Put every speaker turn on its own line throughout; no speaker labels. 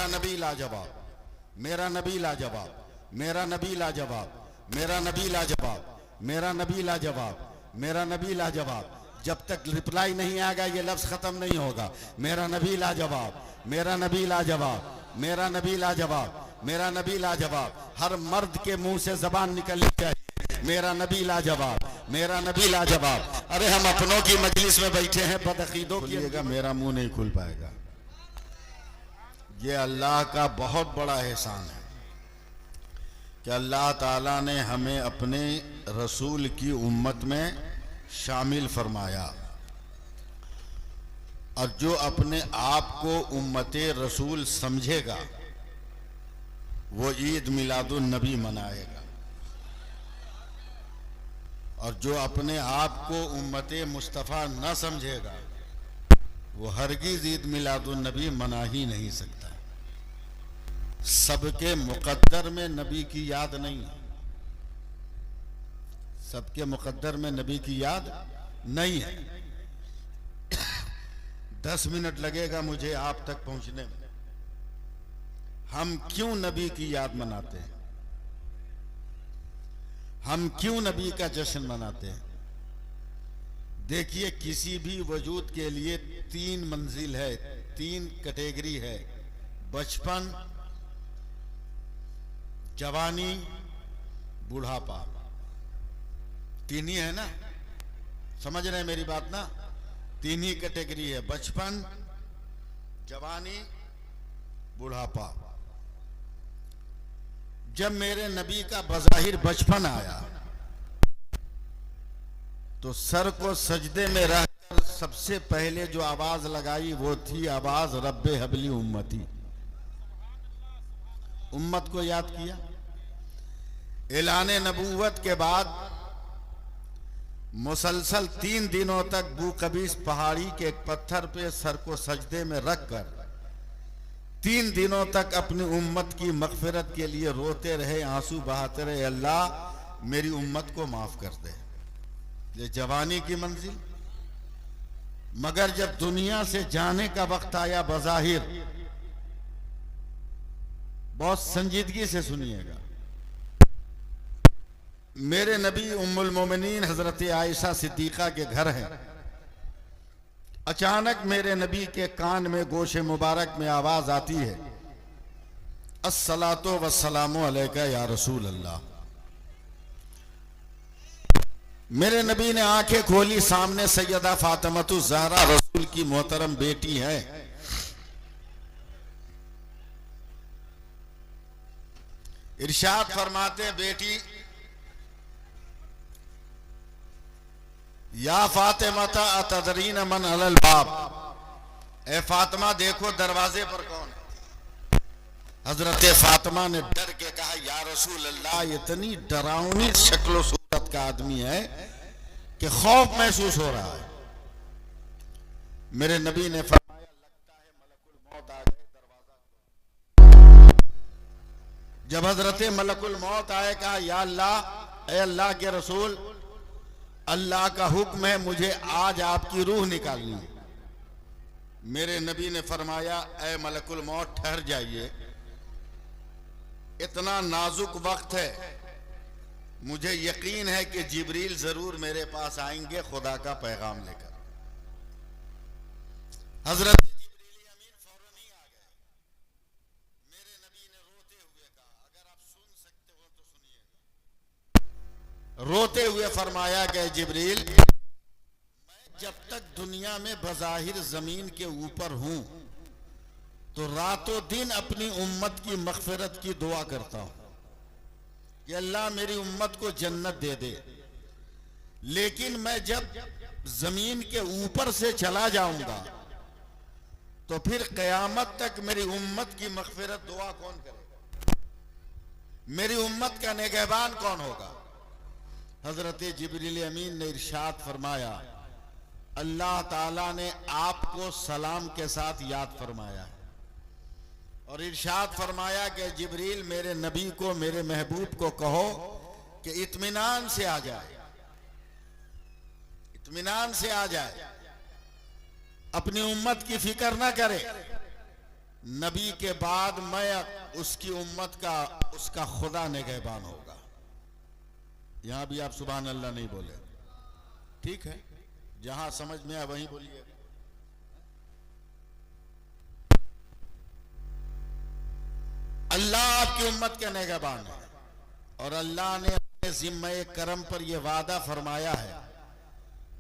मेरा नबी लाजवाब, मेरा नबी लाजवाब, मेरा नबी लाजवाब, मेरा नबी लाजवाब, मेरा नबी लाजवाब, मेरा नबी लाजवाब। जब तक रिप्लाई नहीं आएगा ये लफ्ज खत्म नहीं होगा। मेरा नबी लाजवाब, मेरा नबी लाजवाब, मेरा नबी लाजवाब, मेरा नबी लाजवाब। हर मर्द के मुंह से जबान निकलनी चाहिए, मेरा नबी लाजवाब, मेरा नबी लाजवाब। अरे हम अपनों की मजलिस में बैठे हैं, बदअकीदों की मेरा मुंह नहीं खुल पाएगा। ये अल्लाह का बहुत बड़ा एहसान है कि अल्लाह ताला ने हमें अपने रसूल की उम्मत में शामिल फरमाया। और जो अपने आप को उम्मते रसूल समझेगा वो ईद मिलादुन नबी मनाएगा, और जो अपने आप को उम्मते मुस्तफ़ा न समझेगा वो हरगिज़ ईद मिलादुन नबी मना ही नहीं सकता। सबके मुकद्दर में नबी की याद नहीं है, सबके मुकद्दर में नबी की याद नहीं है। 10 मिनट लगेगा मुझे आप तक पहुंचने में। हम क्यों नबी की याद मनाते हैं, हम क्यों नबी का जश्न मनाते हैं? देखिए, किसी भी वजूद के लिए 3 मंजिल है, 3 कैटेगरी है, बचपन, जवानी, बुढ़ापा। 3 ही है ना, समझ रहे हैं मेरी बात ना? 3 ही कैटेगरी है, बचपन, जवानी, बुढ़ापा। जब मेरे नबी का बज़ाहिर बचपन आया तो सर को सजदे में रहकर सबसे पहले जो आवाज लगाई वो थी आवाज रब्बे हबली उम्मती। उम्मत को याद किया। ऐलाने नबूवत के बाद मुसलसल 3 दिनों तक बूकबीस पहाड़ी के एक पत्थर पे सर को सजदे में रखकर 3 दिनों तक अपनी उम्मत की मग़फ़िरत के लिए रोते रहे, आंसू बहाते रहे, अल्लाह मेरी उम्मत को माफ कर दे। ये जवानी की मंजिल। मगर जब दुनिया से जाने का वक्त आया, बज़ाहिर, बहुत संजीदगी से सुनिएगा, मेरे नबी उम्मुल मोमिनीन हजरत आयशा सिद्दीक़ा के घर हैं। अचानक मेरे नबी के कान में गोशे मुबारक में आवाज आती है, अस्सलातो वस्सलामु अलैका या रसूल अल्लाह। मेरे नबी ने आंखें खोली, सामने सैयदा फातिमतुज़ ज़हरा रसूल की मोहतरम बेटी है। इरशाद फरमाते, बेटी, या फातिमा अतदरीन मन अलल बाब, ए फातिमा देखो दरवाजे पर कौन है। हजरत फातिमा ने डर के कहा, या रसूल अल्लाह, इतनी डरावनी शक्ल सूरत का आदमी है कि खौफ महसूस हो रहा है। मेरे नबी ने फरमाया, लगता है मलकुल मौत आ गए, दरवाजा। जब हजरत मलकुल मौत आए, कहा, या अल्लाह, ए अल्लाह के रसूल, अल्लाह का हुक्म है, मुझे आज आपकी रूह निकालनी है। मेरे नबी ने फरमाया, ए मलकुल मौत, ठहर जाइए, इतना नाजुक वक्त है, मुझे यकीन है कि जिब्रील जरूर मेरे पास आएंगे खुदा का पैगाम लेकर। हजरत जिब्रील अमीन फौरन ही आ गए। मेरे नबी ने रोते हुए कहा, अगर आप सुन सकते हो तो सुनिएगा। रोते हुए फरमाया कि जिब्रील, मैं जब तक दुनिया में बज़ाहिर जमीन के ऊपर हूं तो रातों दिन अपनी उम्मत की मग़फ़िरत की दुआ करता हूं कि अल्लाह मेरी उम्मत को जन्नत दे दे। लेकिन मैं जब जमीन के ऊपर से चला जाऊंगा तो फिर क़यामत तक मेरी उम्मत की मग़फ़िरत दुआ कौन करेगा? मेरी उम्मत का निगहबान कौन होगा? हजरत जिब्रील अमीन ने इरशाद फरमाया, अल्लाह ताला ने आपको सलाम के साथ याद फरमाया है और इरशाद फरमाया कि जिब्रील, मेरे नबी को, मेरे महबूब को कहो कि इत्मीनान से आ जाए, इत्मीनान से आ जाए, अपनी उम्मत की फिक्र ना करे। नबी के बाद मैं उसकी उम्मत का उसका खुदा निगहबान होगा। यहां भी आप सुभान अल्लाह नहीं बोले, ठीक है, जहां समझ में आए वहीं बोलिए। अल्लाह आपकी उम्मत के निगहबान है और अल्लाह ने अपने जिम्मे करम पर यह वादा फरमाया है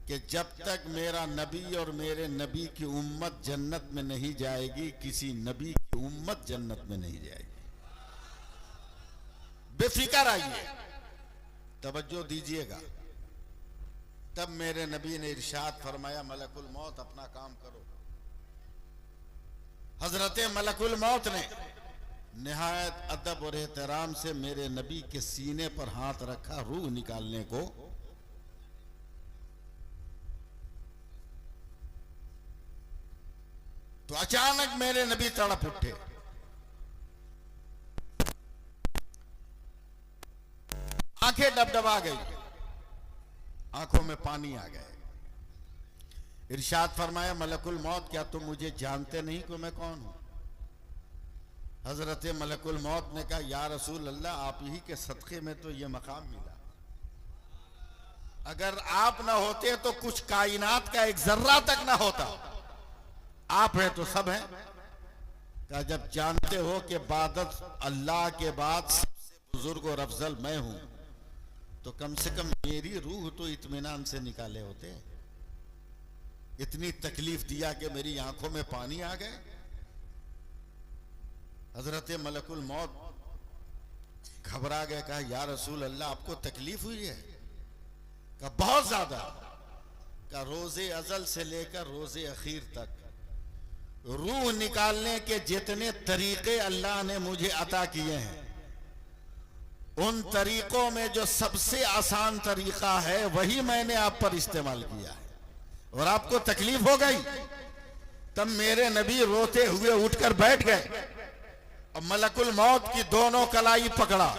कि जब तक मेरा नबी और मेरे नबी की उम्मत जन्नत में नहीं जाएगी, किसी नबी की उम्मत जन्नत में नहीं जाएगी। बेफिक्र आइए, तवज्जो दीजिएगा। तब मेरे नबी ने इरशाद फरमाया, मलकुल मौत अपना काम करो। हजरत मलकुल मौत ने निहायत अदब और एहतराम से मेरे नबी के सीने पर हाथ रखा रूह निकालने को। तो अचानक मेरे नबी तड़प उठे। आंखें डबडबा गई, आंखों में पानी आ गए। इरशाद फरमाया, मलकुल मौत क्या तुम मुझे जानते नहीं कि मैं कौन हूं? हजरत मलकुल मौत ने कहा, या रसूल अल्लाह, आप ही के सदक़े में तो ये मकाम मिला। अगर आप ना होते तो कुछ कायनात का एक जर्रा तक ना होता। आप हैं तो सब हैं। कहा, जब जानते हो कि इबादत अल्लाह के बाद सबसे बुजुर्ग और अफजल मैं हूं, तो कम से कम मेरी रूह तो इत्मीनान से निकाले होते। इतनी तकलीफ दिया कि मेरी आंखों में पानी आ गए। हजरत मलकुल मौत घबरा गए। कहा, या रसूल अल्लाह, आपको तकलीफ हुई है? कहा, बहुत ज्यादा। कहा, रोजे अजल से लेकर रोजे अखीर तक रूह निकालने के जितने तरीके अल्लाह ने मुझे अता किए हैं, उन तरीकों में जो सबसे आसान तरीका है वही मैंने आप पर इस्तेमाल किया है, और आपको तकलीफ हो गई। तब मेरे नबी रोते हुए उठकर बैठ गए और मलकुल मौत की दोनों कलाई पकड़ा।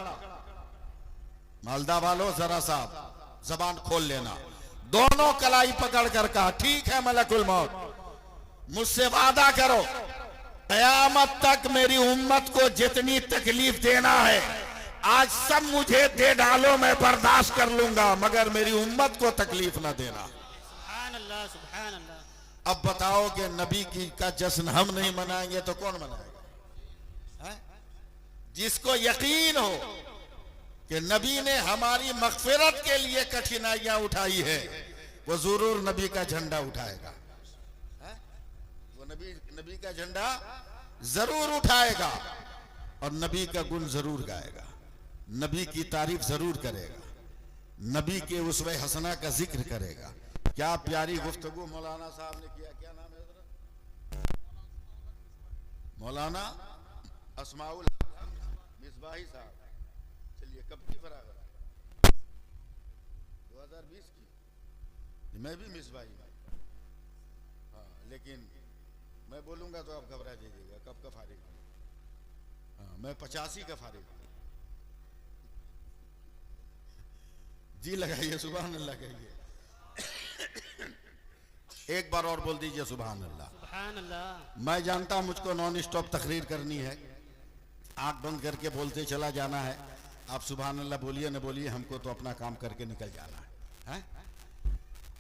मालदा वालों, जरा सा जबान खोल लेना। दोनों कलाई पकड़ कर कहा, ठीक है मलकुल मौत, मुझसे वादा करो, कयामत तक मेरी उम्मत को जितनी तकलीफ देना है आज सब मुझे दे डालो, मैं बर्दाश्त कर लूंगा, मगर मेरी उम्मत को तकलीफ ना देना।
सुभान अल्लाह, सुभान अल्लाह।
अब बताओ कि नबी की का जश्न हम नहीं मनाएंगे तो कौन मनाएगा? जिसको यकीन हो कि नबी ने हमारी मगफिरत के लिए कठिनाइयां उठाई है, वो जरूर नबी का झंडा उठाएगा। वो नबी का झंडा जरूर उठाएगा और नबी का गुण जरूर गाएगा, नबी की तारीफ जरूर करेगा, नबी के उसवे हसना का जिक्र करेगा। क्या प्यारी गुफ्तगू मौलाना साहब ने किया। क्या नाम है हजरत? मौलाना अस्माउल मिसबाही साहब। चलिए, कब की फरागत? 2020 की। मैं भी मिसबाही हूं। हाँ, लेकिन मैं बोलूंगा तो आप घबरा जाइएगा। कब का फारिग? हाँ, मैं 85 का फारिग। जी लगाइए, सुभान अल्लाह कहिए। एक बार और बोल दीजिए, सुभान अल्लाह।
सुभान अल्लाह।
मैं जानता हूं मुझको नॉन स्टॉप तकरीर करनी है, आंख बंद करके बोलते चला जाना है। आप सुभान अल्लाह बोलिए न बोलिए, हमको तो अपना काम करके निकल जाना है।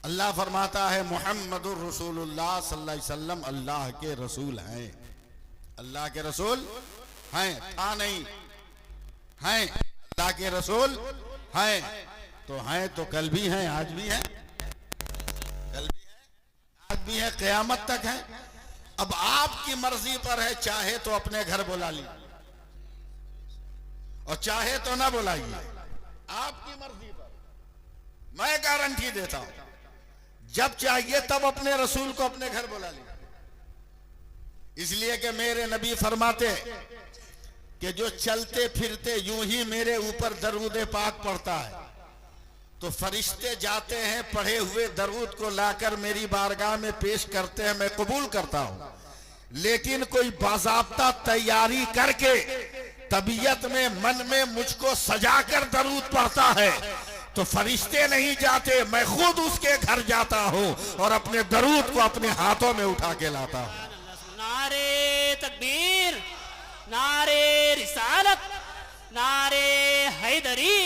अल्लाह फरमाता है, मुहम्मदुर रसूलुल्लाह सल्लल्लाहु अलैहि वसल्लम अल्लाह के रसूल हैं। अल्लाह के रसूल हैं, था नहीं, हैं। अल्लाह के रसूल हैं तो कल भी हैं, आज भी हैं, कल भी हैं, आज भी हैं, क़यामत तक हैं। अब आपकी मर्जी पर है, चाहे तो अपने घर बुला लीजिए और चाहे तो ना बुलाइए, आपकी मर्जी पर। मैं गारंटी देता हूं, जब चाहिए तब अपने रसूल को अपने घर बुला लीजिए। इसलिए कि मेरे नबी फरमाते कि जो चलते फिरते यूं ही मेरे ऊपर दरूद पाक पढ़ता है तो फरिश्ते जाते हैं, पढ़े हुए दरूद को लाकर मेरी बारगाह में पेश करते हैं, मैं कबूल करता हूं। लेकिन कोई बाज़ाब्ता तैयारी करके तबीयत में, मन में मुझको सजाकर दरूद पढ़ता है तो फरिश्ते नहीं जाते, मैं खुद उसके घर जाता हूं और अपने दरूद को अपने हाथों में उठा के लाता हूं।
नारे तकबीर। नारे हैदरी,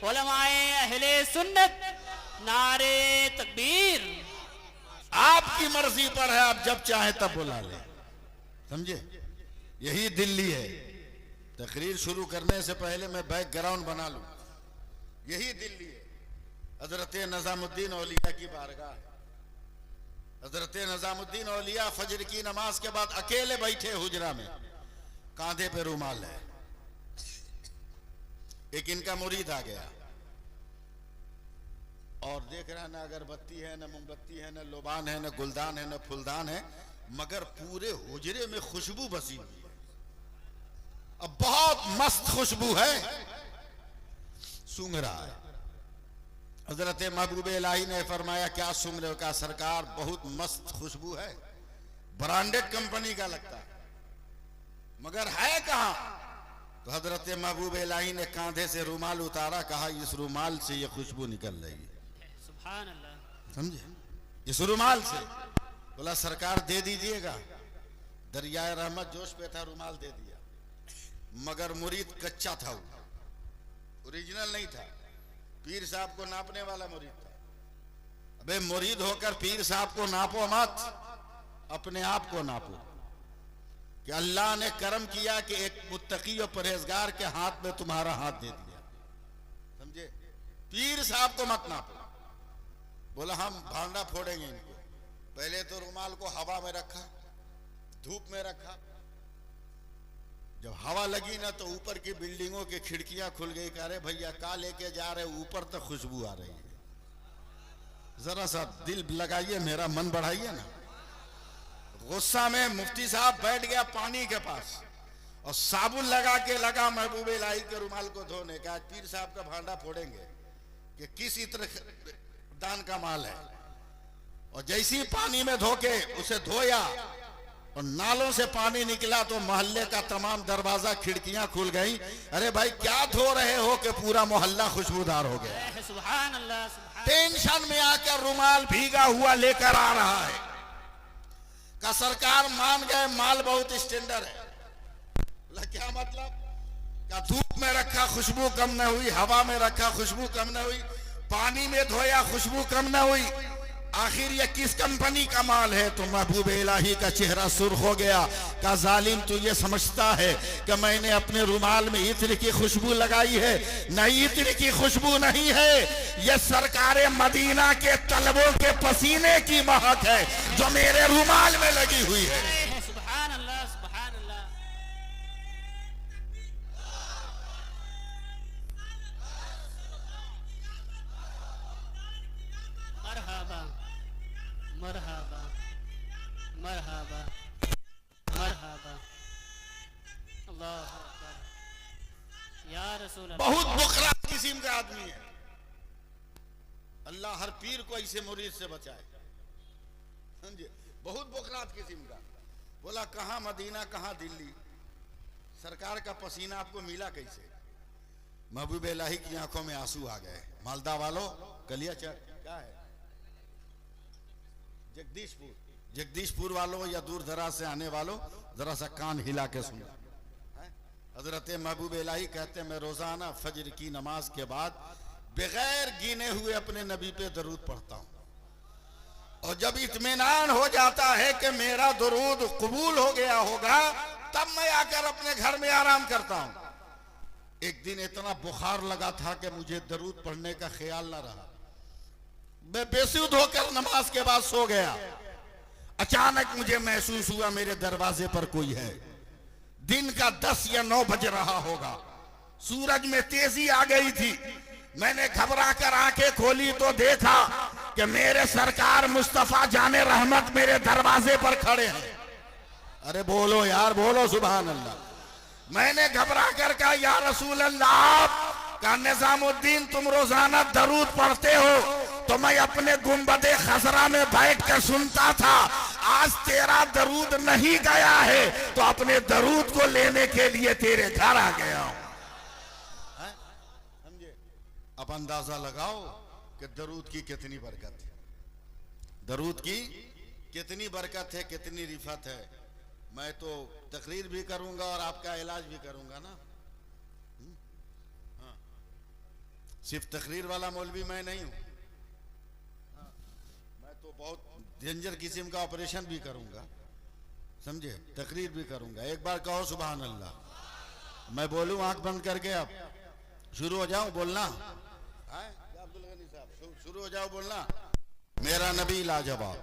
उलमाए अहले सुन्नत, नारे तकबीर।
आपकी मर्जी पर है, आप जब चाहे तब बुला ले, समझे। यही दिल्ली है। तकरीर शुरू करने से पहले मैं बैकग्राउंड बना लूं, यही दिल्ली है। हजरत निजामुद्दीन औलिया की बारगाह है। हजरत निजामुद्दीन औलिया फजर की नमाज के बाद अकेले बैठे हुजरा में, कांधे पे रुमाल है। एक इनका मुरीद आ गया और देख रहा है ना अगरबत्ती है, ना मोमबत्ती है, ना लोबान है, ना गुलदान है, ना फुलदान है, मगर पूरे हुजरे में खुशबू बसी हुई है। अब बहुत मस्त खुशबू है, सूंघ रहा है। हजरत महबूब इलाही ने फरमाया क्या सूंघ रहे हो? कहा सरकार बहुत मस्त खुशबू है, ब्रांडेड कंपनी का लगता है, मगर है कहां? तो हजरत महबूब इलाही ने कांधे से रुमाल उतारा, कहा इस रुमाल से ये खुशबू निकल रही है।
सुभान अल्लाह।
समझे, इस रुमाल से। बोला सरकार दे दीजिएगा। दरियाए रहमत जोश पे था, रुमाल दे दिया, मगर मुरीद कच्चा था, ओरिजिनल नहीं था। पीर साहब को नापने वाला मुरीद था। अबे मुरीद होकर पीर साहब को नापो मत, अपने आप को नापो कि अल्लाह ने करम किया कि एक मुत्तकी और परहेजगार के हाथ में तुम्हारा हाथ दे दिया, समझे। पीर साहब को मत नापो। बोला हम भांडा फोड़ेंगे इनको। पहले तो रुमाल को हवा में रखा, धूप में रखा। जब हवा लगी ना तो ऊपर की बिल्डिंगों की खिड़कियां खुल गई। कह रहे भैया का लेके जा रहे, ऊपर तक खुशबू आ रही है, जरा सा दिल लगाइए, मेरा मन बढ़ाइए ना। गुस्सा में मुफ्ती साहब बैठ गया पानी के पास और साबुन लगा के लगा महबूब इलाही के रुमाल को धोने का। पीर साहब का भांडा फोड़ेंगे कि किस इत्र दान का माल है। और जैसी पानी में धोके उसे धोया और नालों से पानी निकला तो मोहल्ले का तमाम दरवाजा खिड़कियां खुल गई। अरे भाई क्या धो रहे हो कि पूरा मोहल्ला खुशबूदार हो गया।
सुभान अल्लाह, सुभान।
टेंशन में आकर रुमाल भीगा हुआ लेकर आ रहा है। का सरकार मान गए माल बहुत स्टैंडर्ड है। क्या मतलब? क्या धूप में रखा खुशबू कम न हुई, हवा में रखा खुशबू कम न हुई, पानी में धोया खुशबू कम न हुई, आखिर ये किस कंपनी का माल है? तो महबूब इलाही का चेहरा सुर्ख हो गया। का जालिम तू ये समझता है कि मैंने अपने रुमाल में इत्र की खुशबू लगाई है? नहीं, इत्र की खुशबू नहीं है, ये सरकारे मदीना के तलबों के पसीने की महक है जो मेरे रुमाल में लगी हुई है।
सुभान अल्लाह, सुभान अल्लाह। मरहबा मरहबा मरहबा मरहबा। अल्लाह अकबर। या रसूल अल्लाह।
बहुत बुखरा किस्म का आदमी है। अल्लाह हर पीर को ऐसे मुरीद से बचाए, समझे। बहुत बुखरात किस्म का। बोला कहां मदीना कहां दिल्ली, सरकार का पसीना आपको मिला कैसे? महबूब इलाही की आंखों में आंसू आ गए। मालदा वालों कलिया चक क्या है, जगदीशपुर, जगदीशपुर वालों या दूर दराज से आने वालों जरा सा कान हिला के सुनो। हजरत महबूब इलाही कहते हैं मैं रोजाना फजर की नमाज के बाद बगैर गिने हुए अपने नबी पे दरूद पढ़ता हूं, और जब इत्मीनान हो जाता है कि मेरा दरूद कबूल हो गया होगा तब मैं आकर अपने घर में आराम करता हूं। एक दिन इतना बुखार लगा था कि मुझे दरूद पढ़ने का ख्याल ना रहा। मैं बेसुध होकर नमाज के बाद सो गया। अचानक मुझे महसूस हुआ मेरे दरवाजे पर कोई है। दिन का 10 या 9 बज रहा होगा। सूरज में तेजी आ गई थी। मैंने घबरा कर आंखें खोली तो देखा कि मेरे सरकार मुस्तफा जाने रहमत मेरे दरवाजे पर खड़े हैं। अरे बोलो यार, बोलो सुभान अल्लाह। मैंने घबरा कर कहा या रसूल अल्लाह, का निजामुद्दीन तुम रोजाना दरूद पढ़ते हो तो मैं अपने गुंबदे खसरा में बैठ कर सुनता था। आज तेरा दरूद नहीं गया है तो अपने दरूद को लेने के लिए तेरे घर आ गया हूं। समझे? अब अंदाजा लगाओ कि दरूद की कितनी बरकत है, दरूद की कितनी बरकत है, कितनी रिफत है। मैं तो तकरीर भी करूंगा और आपका इलाज भी करूंगा ना। सिर्फ तकरीर वाला मौलवी मैं नहीं हूं, मैं तो बहुत डेंजर किस्म का ऑपरेशन भी करूंगा, समझे, तकरीर भी करूंगा। एक बार कहो सुभान अल्लाह। मैं बोलूं आंख बंद करके, अब शुरू हो जाऊं बोलना? अब्दुल गनी साहब शुरू हो जाओ बोलना। मेरा नबी लाजवाब,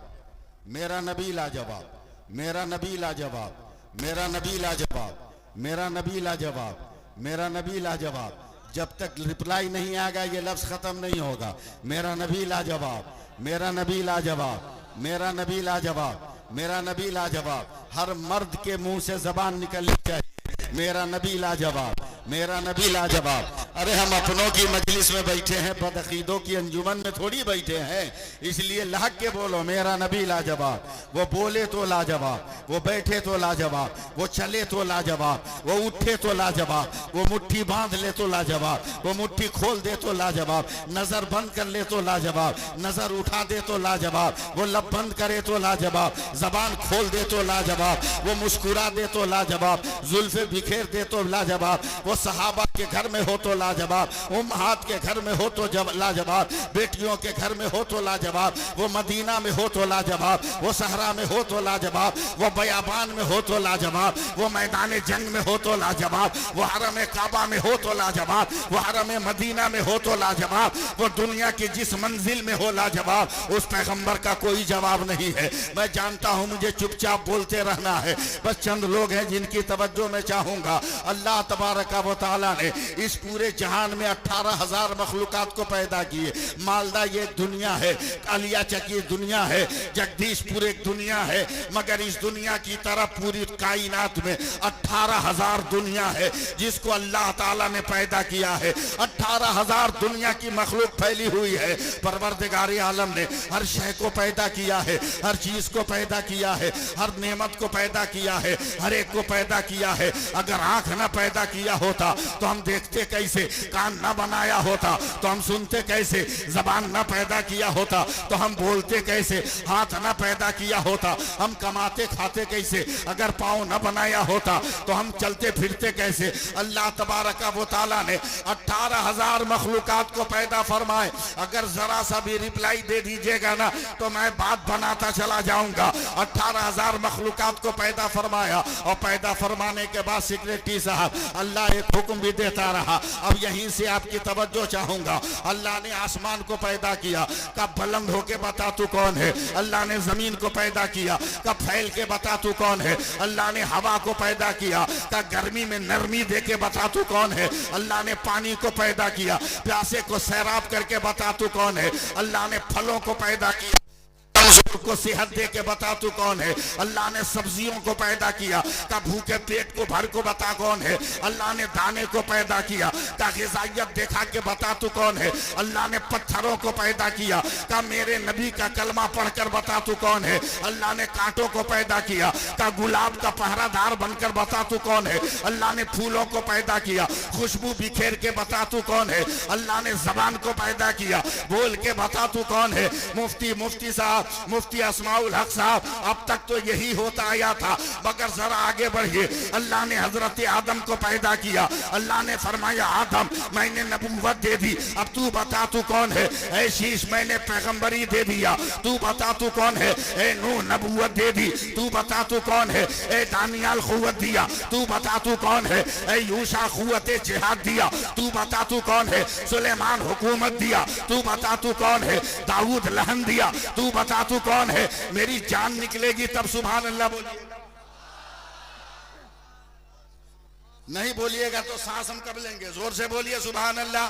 मेरा नबी लाजवाब, मेरा नबी लाजवाब, मेरा नबी लाजवाब, मेरा नबी लाजवाब, मेरा नबी लाजवाब। जब तक रिप्लाई नहीं आएगा ये लफ्ज खत्म नहीं होगा। मेरा नबी लाजवाब, मेरा नबी लाजवाब, मेरा नबी लाजवाब, मेरा नबी लाजवाब। हर मर्द के मुंह से जबान निकलनी चाहिए, मेरा नबी लाजवाब, मेरा नबी लाजवाब। अरे हम अपनों की मजलिस में बैठे हैं, बदअकीदों की अंजुमन में थोड़ी बैठे हैं, इसलिए लहक के बोलो मेरा नबी लाजवाब। वो बोले तो लाजवाब, वो बैठे तो लाजवाब, वो चले तो लाजवाब, वो उठे तो लाजवाब, वो मुट्ठी बांध ले तो लाजवाब, वो मुट्ठी खोल दे तो लाजवाब, नजर बंद कर ले तो लाजवाब, नजर उठा दे तो लाजवाब, वो लब बंद करे तो लाजवाब, जबान खोल दे तो लाजवाब, वो मुस्कुरा दे तो लाजवाब, जुल्फे बिखेर दे तो लाजवाब, वो सहाबा के घर में हो तो लाजवाब, उम्महात के घर में हो तो लाजवाब, बेटियों के घर में हो तो लाजवाब, वो मदीना में हो तो लाजवाब, वो सहरा में हो तो लाजवाब, वो बयाबान में हो तो लाजवाब, वो मैदान जंग में हो तो लाजवाब, वो हरम काबा में हो तो लाजवाब, वो हरम मदीना में हो तो लाजवाब, वो दुनिया की जिस मंजिल में हो लाजवाब, उस पैगंबर का कोई जवाब नहीं है। मैं जानता हूं मुझे चुपचाप बोलते रहना है, बस चंद लोग हैं जिनकी तवज्जो मैं चाहूंगा। अल्लाह तबारक व तआला ने इस पूरे जहान में 18,000 मखलूकात को पैदा किए। मालदा ये दुनिया है, कालिया चकी दुनिया है, जगदीशपुर एक दुनिया है, मगर इस दुनिया की तरह पूरी कायनात में 18,000 दुनिया है जिसको अल्लाह ताला ने पैदा किया है। 18,000 दुनिया की मखलूक फैली हुई है। परवरदिगार आलम ने हर शय को पैदा किया है, हर चीज को पैदा किया है, हर नेमत को पैदा किया है, हर एक को पैदा किया है। अगर आंख न पैदा किया होता तो हम देखते कैसे, कान न बनाया होता तो हम सुनते कैसे, जबान न पैदा किया होता तो हम बोलते कैसे, हाथ न पैदा किया होता हम कमाते खाते कैसे, अगर पाँव न बनाया होता तो हम चलते फिरते कैसे। अल्लाह तबारक व तआला ने 18,000 मखलूकात को पैदा फरमाए। अगर जरा सा भी रिप्लाई दे दीजिएगा ना तो मैं बात बनाता चला जाऊंगा। 18,000 मखलूकात को पैदा फरमाया और पैदा फरमाने के बाद सेक्रेटरी साहब अल्लाह एक हुक्म भी देता रहा। अब यहीं से आपकी तवज्जो चाहूंगा। अल्लाह ने आसमान को पैदा किया, कब बुलंद होके बता तू कौन है। अल्लाह ने जमीन को पैदा किया, कब फैल के बता तू कौन है। अल्लाह ने हवा को पैदा किया, कब गर्मी में नरमी दे के बता तू कौन है। अल्लाह ने पानी को पैदा किया, प्यासे को सैराब करके बता तू कौन है। अल्लाह ने फलों को पैदा किया, को सेहत दे के बता तू कौन है। अल्लाह ने सब्जियों को पैदा किया, का भूखे पेट को भर को बता कौन है। अल्लाह ने दाने को पैदा किया, का ग़िज़ाइयत देखा के बता तू कौन है। अल्लाह ने पत्थरों को पैदा किया, का मेरे नबी का कलमा पढ़कर बता तू कौन है। अल्लाह ने कांटों को पैदा किया, का गुलाब का पहरादार बनकर बता तू कौन है। अल्लाह ने फूलों को पैदा किया, खुशबू बिखेर के बता तू कौन है। अल्लाह ने जबान को पैदा किया, बोल के बता तू कौन है। मुफ्ती साहब, मुफ्ती अस्माउल हक साहब, अब तक तो यही होता आया था, मगर जरा आगे बढ़िए। अल्लाह ने हजरत आदम को पैदा किया। अल्लाह ने फरमाया आदम मैंने नबूवत दे दी, अब तू बता तू कौन है। ऐ शीश मैंने पैगंबरी दे दिया, तू बता तू कौन है। ऐ नूह नबूवत दे दी, तू बता तू कौन है। ऐ दानियाल खुव्वत दिया, तू बता तू कौन है। ऐ यूशा खुव्वत जिहाद दिया, तू बता तू कौन है। सुलेमान हुकूमत दिया, तू बता तू कौन है। दाऊद लहन दिया, तू बता तू कौन है। मेरी जान निकलेगी तब सुभान अल्लाह बोलिएगा, नहीं बोलिएगा तो सांस हम कब लेंगे। जोर से बोलिए सुभान अल्लाह,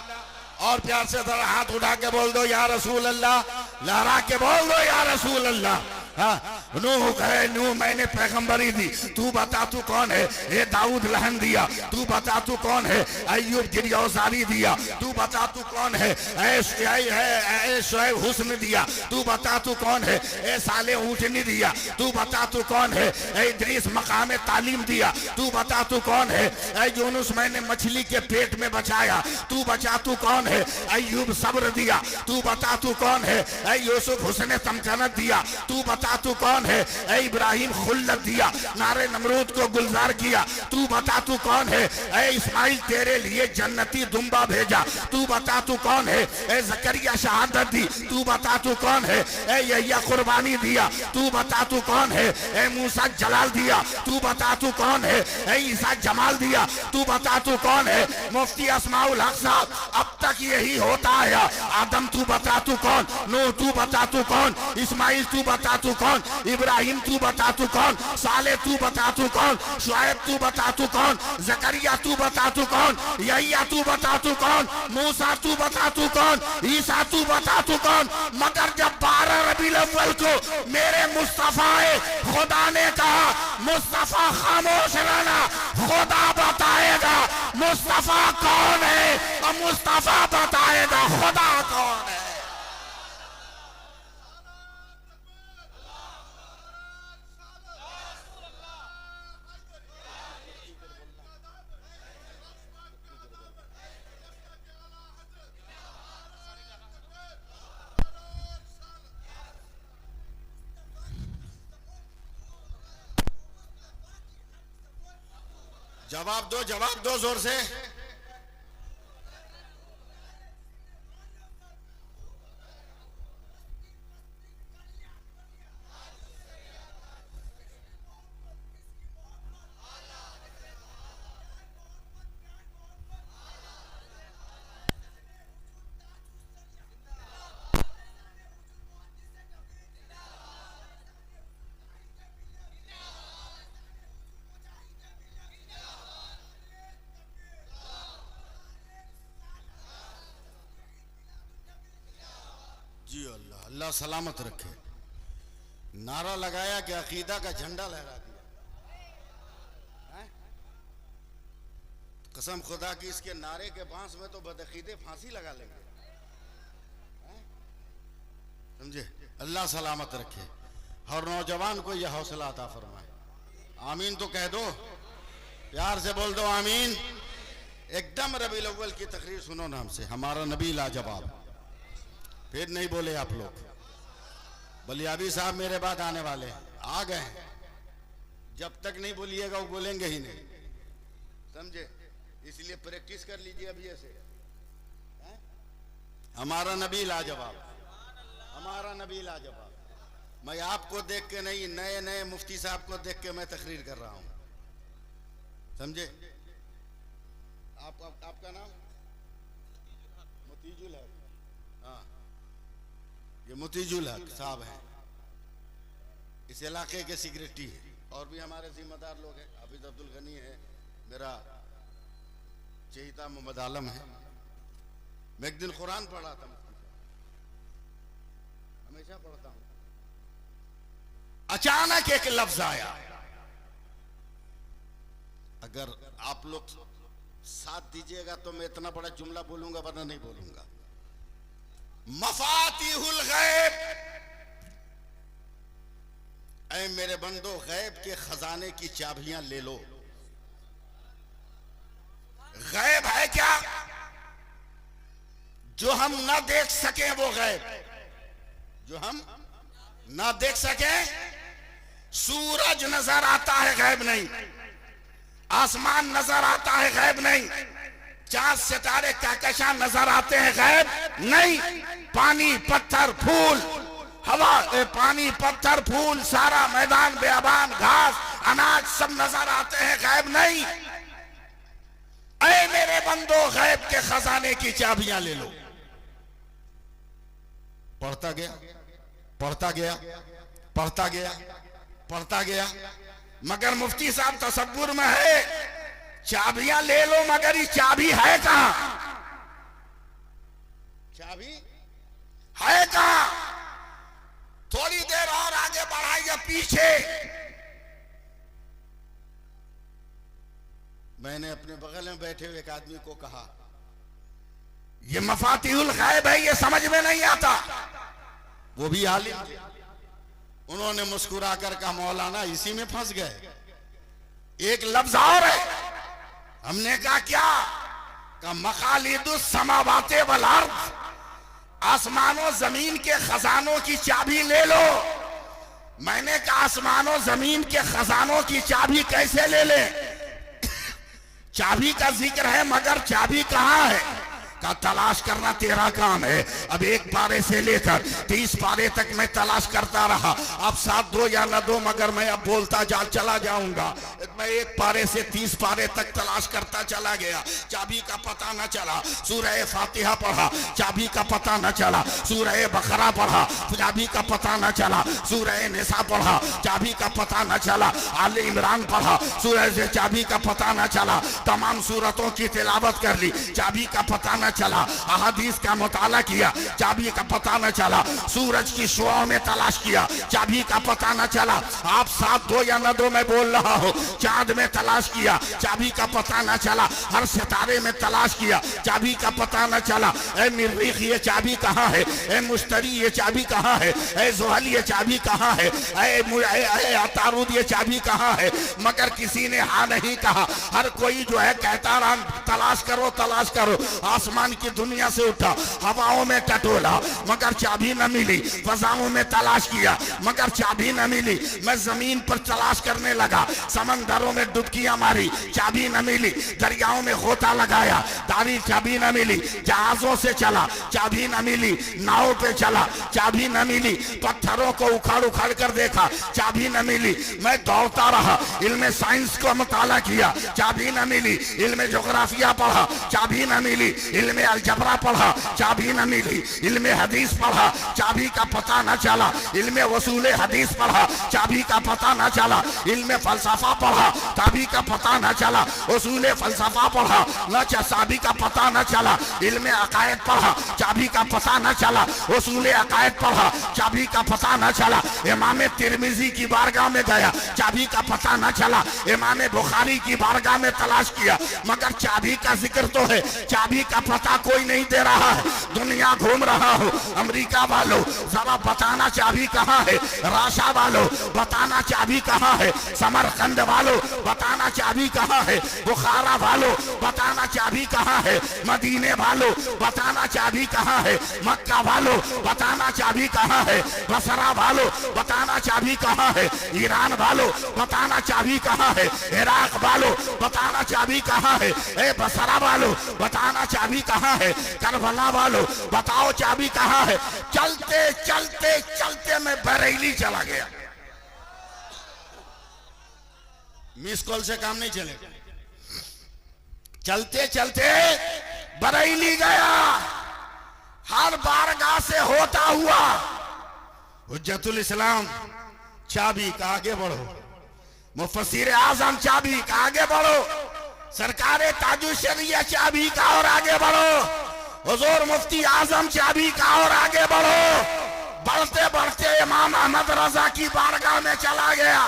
और प्यार से जरा हाथ उठा के बोल दो या रसूल अल्लाह, लहरा के बोल दो या रसूल अल्लाह। हाँ, नूह कहे नूह मैंने पैगंबरी दी, तू बता तू कौन है। ए दाऊद लहन दिया, तू बता तू कौन है। अय्यूब गिरयौसारी दिया, तू बता तू कौन है। ऐ शुएब हुस्न दिया, तू बता तू कौन है। ए साले ऊँटनी दिया, तू बता तू कौन है। ए इद्रीस मकाम तालीम दिया, तू बता तू कौन है। ए यूनुस मैंने मछली के पेट में बचाया, तू बचा तू कौन है। अय्यूब सब्र दिया, तू बता तू कौन है। ए यूसुफ हुस्न तमकनत दिया, तू बता तू कौन कौन है? ए इब्राहिम खुल्लत दिया, नारे नमरूद को गुलजार किया, तू बता तू कौन है? ए इस्माइल तेरे लिए जन्नती दुम्बा भेजा, तू बता तू कौन है? ए जकरिया शहादत दी, तू बता तू कौन है? ए यहिया कुर्बानी दिया, तू बता तू कौन है? ए मूसा जलाल दिया, तू बता तू कौन है? ए ईसा जमाल दिया, तू बता तू कौन है? मुफ्ती अस्माउल हक साहब, अब तक यही होता है। आदम तू बता तू कौन? नूह तू बता तू कौन? इस्माइल तू बता तू कौन? इब्राहिम तू बता तू कौन? साले तू बता तू कौन? शुएब तू बता तू कौन? जकरिया तू बता तू कौन? यहिया तू बता तू कौन? मूसा तू बता तू कौन? ईसा तू बता तू कौन? मगर जब 12 रबीउल अव्वल को मेरे मुस्तफा खुदा ने कहा, मुस्तफा खामोश रहना, खुदा बताएगा मुस्तफा कौन है, और मुस्तफा बताएगा खुदा कौन है। जवाब दो जोर से। जी अल्लाह, अल्लाह सलामत रखे। नारा लगाया कि अकीदा का झंडा लहरा दिया। कसम खुदा की, इसके नारे के बांस में तो बदअकीदे फांसी लगा लेंगे। समझे? अल्लाह सलामत रखे, हर नौजवान को यह हौसला अता फरमाए। आमीन तो कह दो, प्यार से बोल दो आमीन। एकदम रबीउल अव्वल की तकरीर सुनो ना हमसे, हमारा नबी लाजवाब। फिर नहीं बोले आप लोग। बलियाबी साहब मेरे बाद आने वाले हैं, आ गए हैं। जब तक नहीं बोलिएगा वो बोलेंगे ही नहीं, समझे? इसलिए प्रैक्टिस कर लीजिए अभी ऐसे। हमारा नबी लाजवाब, हमारा नबी लाजवाब। मैं आपको देख के नहीं, नए नए मुफ्ती साहब को देख के मैं तकरीर कर रहा हूं, समझे? आपका नाम मोतीजुल हक। हाँ, ये मोतीजुल हक साहब हैं, इस इलाके के सिक्रेटरी हैं, और भी हमारे जिम्मेदार लोग हैं। हाफिज अब्दुल गनी है, मेरा चेता मोहम्मद आलम है। मैं एक दिन कुरान पढ़ा था, हमेशा पढ़ता हूं। अचानक एक लफ्ज आया, अगर आप लोग साथ दीजिएगा तो मैं इतना बड़ा जुमला बोलूंगा, वरना नहीं बोलूंगा। मफातिहुल गैब, ऐ मेरे बंदो, गैब के खजाने की चाबियां ले लो। गैब है क्या? जो हम ना देख सके वो गैब, जो हम ना देख सके। सूरज नजर आता है, गैब नहीं। आसमान नजर आता है, गैब नहीं। चांद सितारे कहकशां नजर आते हैं, गैब नहीं। पानी पत्थर फूल हवा, पानी पत्थर फूल सारा मैदान बेअबान घास अनाज सब नजर आते हैं, गैब नहीं। ऐ मेरे बंदो, गैब के खजाने की चाबियां ले लो। पढ़ता गया, पढ़ता गया, पढ़ता गया, पढ़ता गया, मगर मुफ्ती साहब तसव्वुर में है चाबियां ले लो, मगर ये चाबी है कहां? चाबी है कहां? थोड़ी देर और आगे बढ़ाइए पीछे। मैंने अपने बगल में बैठे हुए एक आदमी को कहा, ये मफातिहुल गैब है, ये समझ में नहीं आता। वो भी आलिम थे, उन्होंने मुस्कुरा कर कहा, मौलाना इसी में फंस गए। एक लफ्ज और है। हमने कहा क्या? का मखालिदुस समावाते वल अर्द, आसमानों जमीन के खजानों की चाबी ले लो। मैंने कहा आसमानों जमीन के खजानों की चाबी कैसे ले ले? चाबी का जिक्र है मगर चाबी कहाँ है? का तलाश करना तेरा काम है। अब 1 पारे से लेकर 30 पारे तक मैं तलाश करता रहा। अब साथ दो या न दो मगर मैं अब बोलता चला जाऊंगा। मैं 1 पारे से 30 पारे तक तलाश करता चला गया, चाबी का पता न चला। सूरह फातिहा पढ़ा, चाबी का पता न चला। सूरह बकरा पढ़ा, चाबी का पता न चला। सूरह निसा पढ़ा, चाबी का पता न चला। आले इमरान पढ़ा, सूरह से चाबी का पता न चला। तमाम सूरतों की तिलावत कर ली, चाबी का पता न चला। अहादीस का मुताला किया, चाबी का पता न चला। सूरज की शुआओं में तलाश किया, चाबी का पता न चला। आप साथ दो या न दो मैं बोल रहा हूँ। चांद में तलाश किया, चाबी का पता न चला। हर सितारे में तलाश किया, चाबी का पता न चला। ए मिर्रीख ये चाबी कहाँ है? ए मुश्तरी ये चाबी कहाँ है? ए ज़ुहल ये चाबी कहाँ है? ए अतारुद ये चाबी कहाँ है? मगर किसी ने हाँ नहीं कहा। हर कोई जो है कहता रहा तलाश करो तलाश करो। आसमान की दुनिया से उठा, हवाओं में टटोला मगर चाबी न मिली। फजाओं में तलाश किया मगर चाबी न मिली। मैं जमीन पर तलाश करने लगा, समंदरों में डुबकियां मारी, चाबी न मिली। दरियाओं में गोता लगाया, दारी चाबी न मिली। जहाजों से चला, चाबी न मिली। नाव पे चला, चाबी न मिली। पत्थरों को उखाड़ उखाड़ कर देखा, चाबी न मिली। मैं दौड़ता रहा, इल्म साइंस को मुताला किया, चाबी न मिली। इल्म जोग्राफिया पढ़ा, चाबी न मिली। इल्म अलजबरा पढ़ा, चाबी न मिली। इल्म हदीस पढ़ा, चाबी का पता न चला। इल्म वसूल हदीस पढ़ा, चाबी का पता न चला। इल्म फलसफा पढ़ा, चाबी का पता न चला। वसूल फलसफा पढ़ा, न चाबी का पता न चला। इल्म अकायद पढ़ा, चाबी का पता न चला। वसूल अकायद पढ़ा, चाबी का पता न चला। इमाम तिरमिजी की बारगाह में गया, चाबी का पता न चला। इमाम बुखारी की बारगाह में तलाश किया मगर चाबी का जिक्र तो है, चाबी का पता कोई नहीं दे रहा है। दुनिया घूम रहा हूँ, अमेरिका वालों जरा बताना चाबी कहाँ है? राशा वालों बताना चाबी कहाँ है? समरकंद वालों बताना चाबी कहाँ है? बुखारा वालों बताना चाबी कहाँ है? मदीने वालों बताना चाबी कहाँ है? मक्का वालों बताना चाबी कहाँ है? बसरा वालों बताना चाबी कहाँ है? ईरान वालों बताना चाबी कहाँ है? इराक वालों बताना चाबी कहाँ है? ए बसरा वालों बताना चाबी कहाँ है? करबला वालों बताओ चाबी कहाँ है? चलते चलते चलते मैं बरेली चला गया। मिस कॉल से काम नहीं चलेगा। चलते चलते बरेली गया। हर बारगाह से होता हुआ हुज्जतुल इस्लाम चाबी का आगे बढ़ो, मुफस्सिर आजम चाबी का आगे बढ़ो, सरकारे ताजुल शरिया चाबी का और आगे बढ़ो, हुजूर मुफ्ती आजम चाबी का और आगे बढ़ो। बढ़ते बढ़ते इमाम अहमद रजा की बारगाह में चला गया।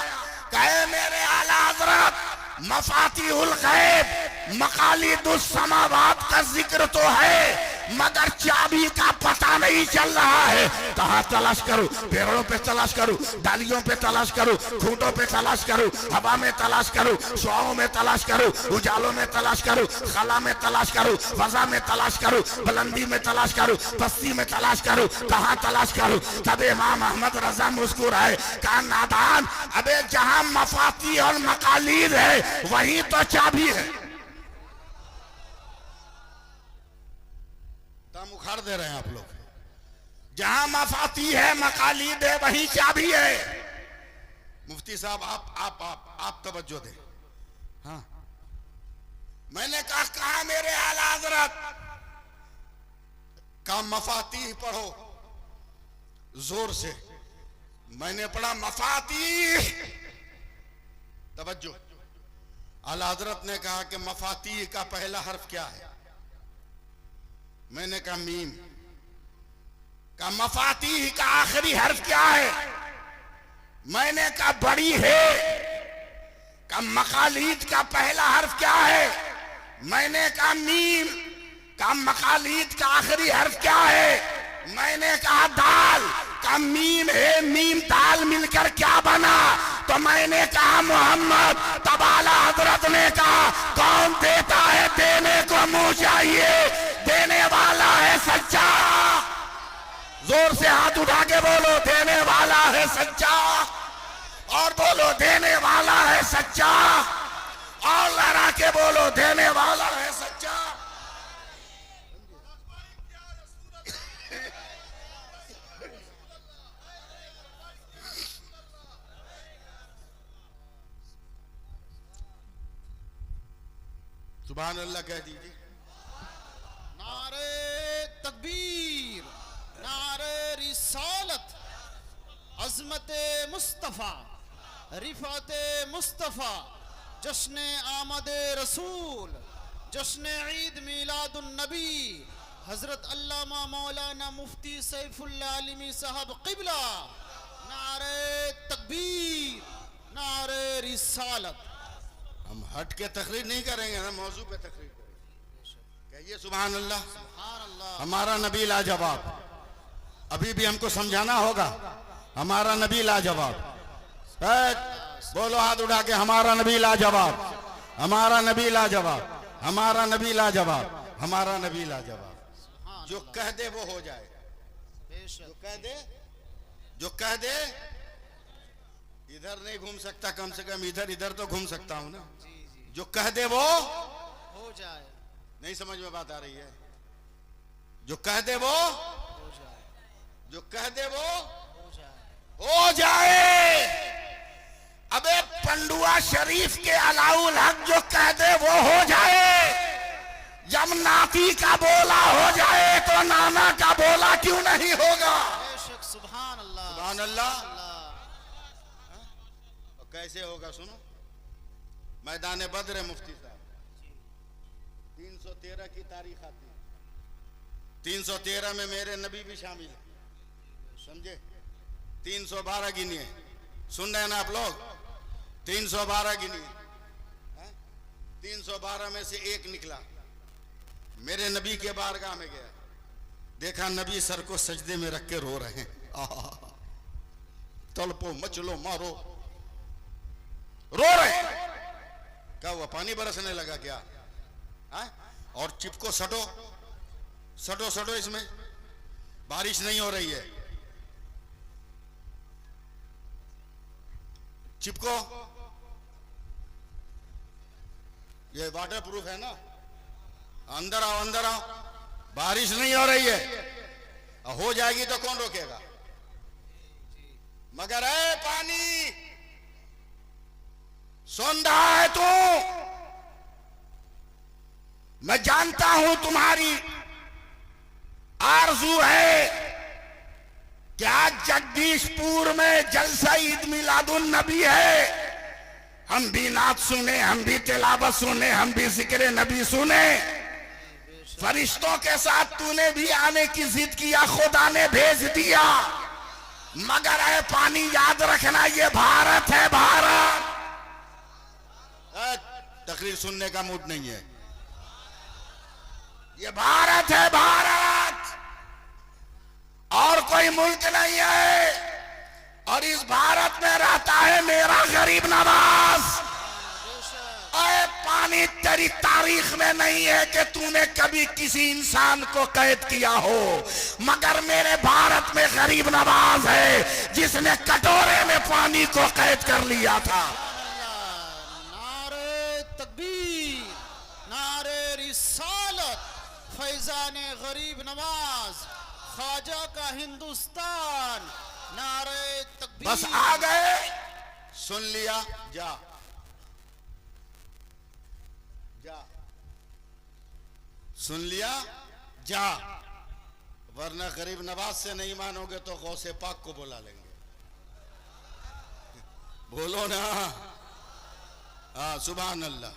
कहे मेरे आला हजरत मफातिहुल गैब मकालिदुस समावात का जिक्र तो है मगर चाबी का पता नहीं चल रहा है। कहाँ तलाश करूं? पेड़ों पे तलाश करूं, डालियों पे तलाश करूं, खूंटों पे तलाश करूं, हवा में तलाश करूं, शुआओं में तलाश करूं, उजालों में तलाश करूं, खला में तलाश करूं, फजा में तलाश करूं, बुलंदी में तलाश करूं, पस्ती में तलाश करूं, कहाँ तलाश करूं? तब इमाम अहमद रजा मुस्कुराए, कहा नादान, अबे जहां मफाती और मकालीद है वही तो चाबी है। दम उखाड़ दे रहे हैं आप लोग। जहां मफाती है मकालीद है वही चाबी है। मुफ्ती साहब आप तवज्जो दें। हाँ मैंने कहा मेरे आला हजरत का मफाती पढ़ो जोर से। मैंने पढ़ा मफाती, तवज्जो। आला हजरत ने कहा कि मफाती का पहला हर्फ क्या है? मैंने कहा मीम। का मफाती का आखिरी हर्फ क्या है? मैंने कहा बड़ी है। का मकालीद का पहला हर्फ क्या है? मैंने कहा मीम। का मकालीद का आखिरी हर्फ क्या है? मैंने कहा दाल। का मीम है, मीम दाल मिलकर क्या बना? तो मैंने कहा मोहम्मद। तब आला हजरत ने कहा कौन देता है? देने को मुंह चाहिए, देने वाला है सच्चा। जोर से हाथ उठा के बोलो, देने वाला है सच्चा। और बोलो देने वाला है सच्चा, और लड़ा के बोलो देने वाला है सच्चा। सुभान अल्लाह कह दीजिए।
नारे तकबीर, नारे रिसालत, अज़मत मुस्तफ़ा, रिफ़ात मुस्तफ़ा, जश्न आमद रसूल, जश्न ईद मिलादुन नबी, हज़रत अल्लामा मौलाना मुफ्ती सैफुल्लाह आलिमी साहब क़िबला। नारे तकबीर, नारे रिसालत।
हम हट के तकरीर नहीं करेंगे ना, मौजू पे तकरीर करेंगे। कहिए सुभान अल्लाह।
सुभान अल्लाह।
हमारा नबी लाजवाब। अभी भी हमको समझाना होगा, हमारा नबी लाजवाब। बोलो हाथ उठा के, हमारा नबी लाजवाब, हमारा नबी लाजवाब, हमारा नबी लाजवाब, हमारा नबी लाजवाब। जो कह दे वो हो जाए, जो कह दे, जो कह दे। इधर नहीं घूम सकता, कम से कम इधर इधर तो घूम सकता हूं ना। जो कह दे वो
हो जाए।
नहीं समझ में बात आ रही है? जो कह दे वो
हो जाए,
जो कह दे वो
हो जाए।
हो जाए। अबे पंडुआ शरीफ के अलाउल हक जो कह दे वो हो जाए। जब नाती का बोला हो जाए तो नाना का बोला क्यों नहीं होगा?
बेशक। सुभान अल्लाह,
सुभान अल्लाह। और कैसे होगा सुनो, मैदान बद्र मुफ्ती साहब 313 की तारीख आती है। 313 में मेरे नबी भी शामिल है, समझे? 312 गिनिए, सुन रहे हैं ना आप लोग? 312 गिनिए। 312 में से एक निकला, मेरे नबी के बारगाह में गया, देखा नबी सर को सजदे में रख के रो रहे हैं। तड़पो मचलो मारो, रो रहे हैं। क्या हुआ, पानी बरसने लगा क्या? और चिपको, सटो सटो सटो, इसमें बारिश नहीं हो रही है, चिपको। ये वाटर प्रूफ है ना? अंदर आओ, अंदर आओ। बारिश नहीं हो रही है, हो जाएगी तो कौन रोकेगा? मगर है पानी, सुन रहा है तू? मैं जानता हूं तुम्हारी आरज़ू है कि आज जगदीशपुर में जलसा ईद मिलादुन नबी है, हम भी नात सुने, हम भी तिलावत सुने, हम भी जिक्र नबी सुने। फरिश्तों के साथ तूने भी आने की जिद किया, खुदा ने भेज दिया। मगर है पानी, याद रखना, ये भारत है, भारत। तकरीर सुनने का मूड नहीं है, ये भारत है, भारत, और कोई मुल्क नहीं है। और इस भारत में रहता है मेरा गरीब नवाज। अरे पानी तेरी तारीख में नहीं है कि तूने कभी किसी इंसान को कैद किया हो, मगर मेरे भारत में गरीब नवाज है जिसने कटोरे में पानी को कैद कर लिया था।
नारे तकबीर, नारे रिसालत, फैजान गरीब नवाज, ख्वाजा का हिंदुस्तान। नारे तकबीर।
बस आ गए, सुन लिया, जा जा, सुन लिया, जा। वरना गरीब नवाज से नहीं मानोगे तो गौसे पाक को बुला लेंगे। बोलो ना, हाँ सुभान अल्लाह।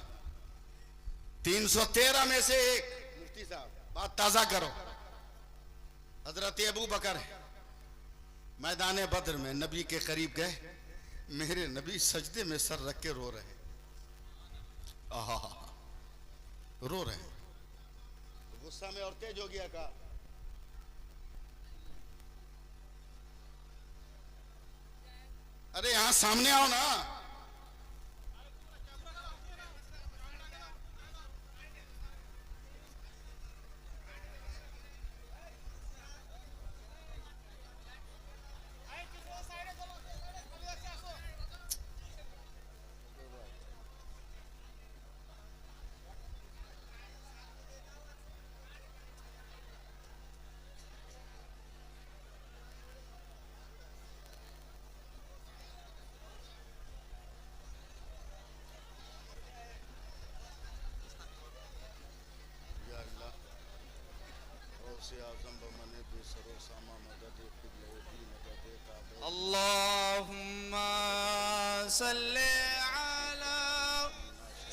313 में से एक, मुफ्ती साहब बात ताजा करो, हजरत अबू बकर है, मैदान बद्र में नबी के करीब गए, मेरे नबी सजदे में सर रख के रो रहे, रो रहे। गुस्सा में और तेज हो गया, कहा अरे यहां सामने आओ ना।
अल्लाहुम्मा सल्ले अला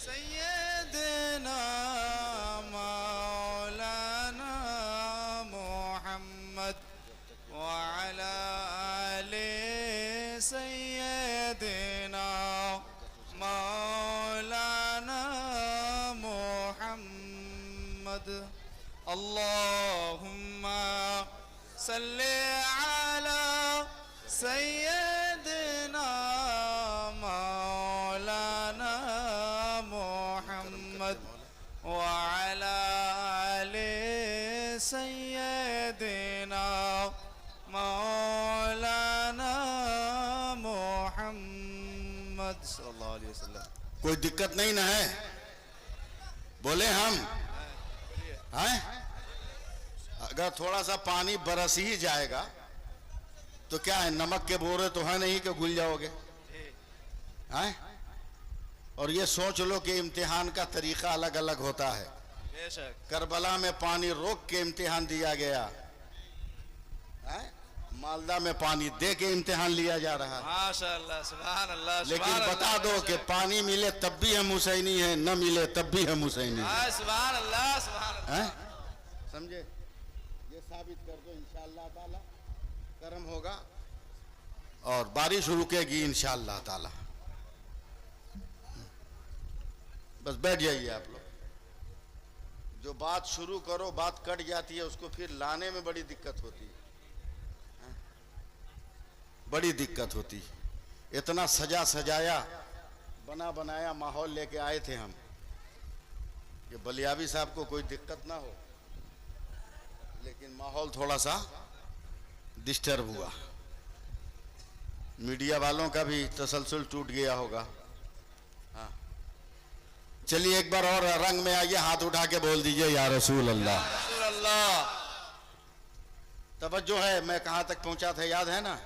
सय्यदना मौलाना मुहम्मद व अला आले सय्यदना मौलाना मुहम्मद अल्लाहुम्मा सल्ले अला सय्यदना मौलाना मुहम्मद व अला आले सय्यदना मौलाना मुहम्मद सल्लल्लाहु अलैहि वसल्लम।
कोई दिक्कत नहीं ना है? बोले हम हैं? अगर थोड़ा सा पानी बरस ही जाएगा तो क्या है, नमक के बोरे तो है नहीं कि घुल जाओगे हैं? और ये सोच लो कि इम्तिहान का तरीका अलग अलग होता है।
बेशक
करबला में पानी रोक के इम्तिहान दिया गया है, मालदा में पानी दे के इम्तिहान लिया जा रहा है।
माशाअल्लाह सुभान अल्लाह।
लेकिन बता दो कि पानी मिले तब भी हम हुसैनी हैं, न मिले तब भी हम हुसैनी हैं।
सुभान अल्लाह सुभान अल्लाह।
हैं? समझे? ये साबित कर दो, इंशाअल्लाह ताला करम होगा और बारिश रुकेगी इंशाअल्लाह ताला। बस बैठ जाइए आप लोग। जो बात शुरू करो बात कट जाती है, उसको फिर लाने में बड़ी दिक्कत होती है, बड़ी दिक्कत होती है। इतना सजा सजाया बना बनाया माहौल लेके आए थे हम कि बलियाबी साहब को कोई दिक्कत ना हो, लेकिन माहौल थोड़ा सा डिस्टर्ब हुआ। मीडिया वालों का भी तसलसल टूट गया होगा। हाँ, चलिए एक बार और रंग में आइए, हाथ उठा के बोल दीजिए या रसूल अल्लाह।
रसूल अल्लाह।
तवज्जो है, मैं कहां तक पहुंचा था याद है ना?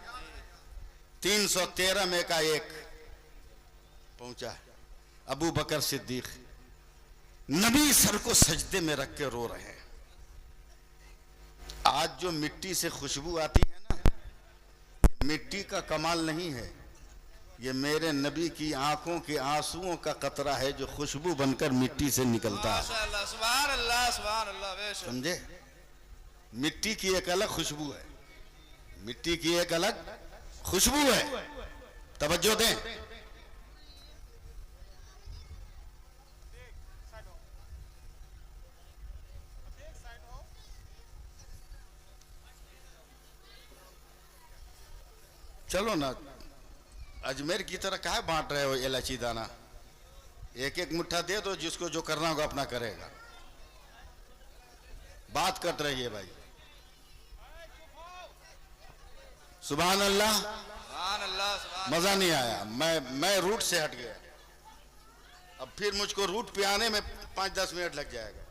313 में का एक पहुंचा है। अबू बकर सिद्दीक नबी सर को सजदे में रख के रो रहे हैं। आज जो मिट्टी से खुशबू आती है ना, मिट्टी का कमाल नहीं है, ये मेरे नबी की आंखों के आंसुओं का कतरा है जो खुशबू बनकर मिट्टी से निकलता है।
माशाअल्लाह सुभान अल्लाह सुभान अल्लाह। बेशक
समझे? मिट्टी की एक अलग खुशबू है, मिट्टी की एक अलग खुशबू है। तवज्जो दें। चलो ना, अजमेर की तरह काहे बांट रहे हो इलायची दाना? एक एक मुट्ठा दे दो, जिसको जो करना होगा अपना करेगा। बात कट रही है भाई। सुभान अल्लाह।
सुभान अल्लाह सुभान।
मजा नहीं आया, मैं रूट से हट गया। अब फिर मुझको रूट पे आने में 5-10 मिनट लग जाएगा।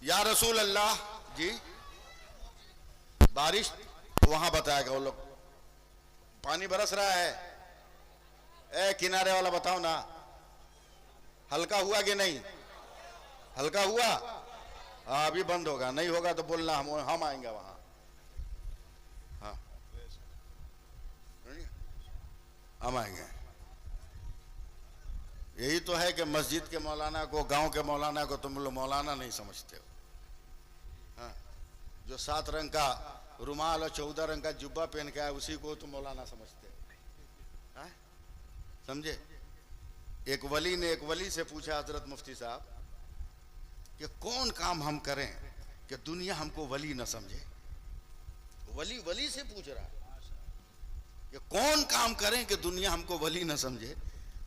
या रसूल अल्लाह जी, बारिश वहां बताएगा वो लोग। पानी बरस रहा है, ए किनारे वाला बताओ ना, हल्का हुआ कि नहीं? हल्का हुआ? हाँ, अभी बंद होगा, नहीं होगा तो बोलना, हम आएंगे वहां। हाँ, हम आएंगे। यही तो है कि मस्जिद के मौलाना को, गांव के मौलाना को तुम लोग मौलाना नहीं समझते हो। हाँ, जो 7 रंग का रुमाल और 14 रंग का जुब्बा पहन के आया उसी को तुम मौलाना समझते हो। हाँ? समझे? एक वली ने एक वली से पूछा, हजरत मुफ्ती साहब, कि कौन काम हम करें कि दुनिया हमको वली न समझे? वली वली से पूछ रहा है कि कौन काम करें कि दुनिया हमको वली न समझे?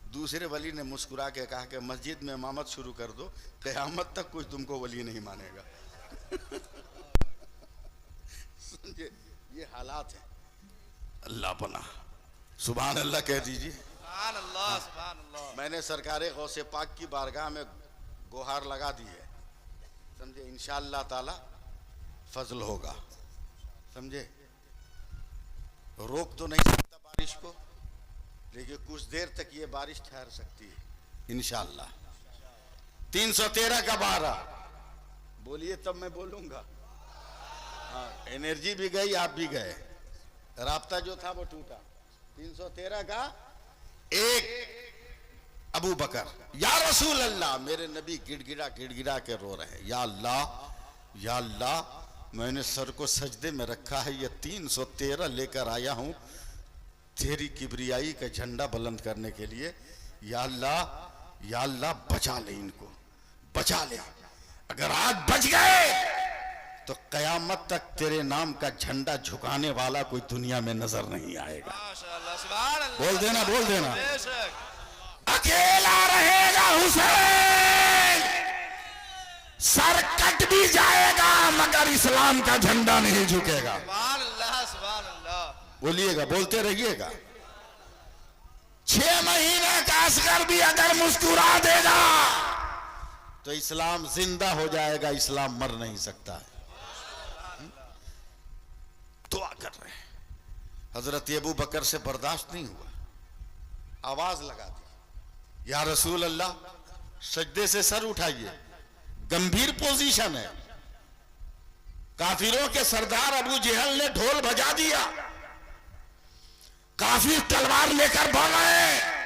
दूसरे वली ने मुस्कुरा के कहा कि मस्जिद में इमामत शुरू कर दो, क़यामत तक कोई तुमको वली नहीं मानेगा। समझे? ये हालात है। अल्लाह पना। सुभान अल्लाह कह दीजिए।
सुभान अल्लाह सुभान अल्लाह।
मैंने सरकारे गौसे पाक की बारगाह में गुहार लगा दी है। समझे? इंशाअल्लाह ताला फजल होगा। समझे? रोक तो नहीं सकता बारिश को, लेकिन कुछ देर तक ये बारिश ठहर सकती है इंशाअल्लाह। 313 का 12 बोलिए तब मैं बोलूंगा। हाँ, एनर्जी भी गई, आप भी गए, राब्ता जो था वो टूटा। 313 का 1 अबू बकर, या रसूल अल्लाह, मेरे नबी गिड़गिड़ा के रो रहे हैं, या अल्लाह मैंने सर को सजदे में रखा है, ये 313 लेकर आया हूं तेरी किबरियाई का झंडा बुलंद करने के लिए। या अल्लाह बचा ले, इनको बचा ले, अगर आज बच गए तो कयामत तक तेरे नाम का झंडा झुकाने वाला कोई दुनिया में नजर नहीं आएगा।
माशाअल्लाह, सुभान अल्लाह,
बोल देना, बोल देना।
बेशक
अकेला रहेगा हुसैन, सर कट भी जाएगा मगर इस्लाम का झंडा नहीं झुकेगा।
सुभान अल्लाह, सुभान अल्लाह।
बोलिएगा, बोलते रहिएगा। 6 महीने का असगर भी अगर मुस्कुरा देगा तो इस्लाम जिंदा हो जाएगा, इस्लाम मर नहीं सकता है। दुआ कर रहे हैं। हजरत अबू बकर से बर्दाश्त नहीं हुआ, आवाज लगा दी, या रसूल अल्लाह, सजदे से सर उठाइए, गंभीर पोजीशन है। काफिरों के सरदार अबू जहल ने ढोल बजा दिया, काफिर तलवार लेकर भाग आए।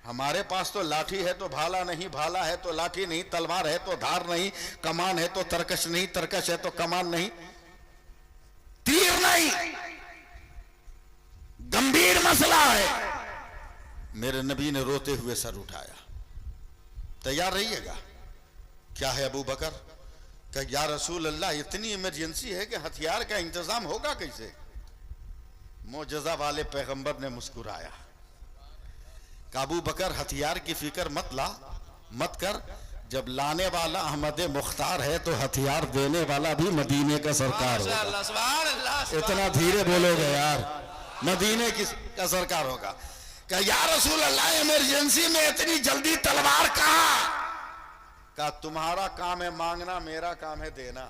हमारे पास तो लाठी है तो भाला नहीं, भाला है तो लाठी नहीं, तलवार है तो धार नहीं, कमान है तो तरकश नहीं, तरकश है तो कमान नहीं, तीर नहीं, गंभीर मसला है। मेरे नबी ने रोते हुए सर उठाया। तैयार रहिएगा। क्या है अबू बकर? क्या या रसूल अल्लाह, इतनी इमरजेंसी है कि हथियार का इंतजाम होगा कैसे? मोजज़ा वाले पैगंबर ने मुस्कुराया। अबू बकर, हथियार की फिक्र मत कर, जब लाने वाला अहमद मुख्तार है तो हथियार देने वाला भी मदीने का सरकार होगा।
माशाअल्लाह, सुभान अल्लाह।
इतना धीरे बोलोगे यार, मदीने का सरकार होगा। क्या या रसूल अल्लाह, इमरजेंसी में इतनी जल्दी तलवार कहां? का तुम्हारा काम है मांगना, मेरा काम है देना।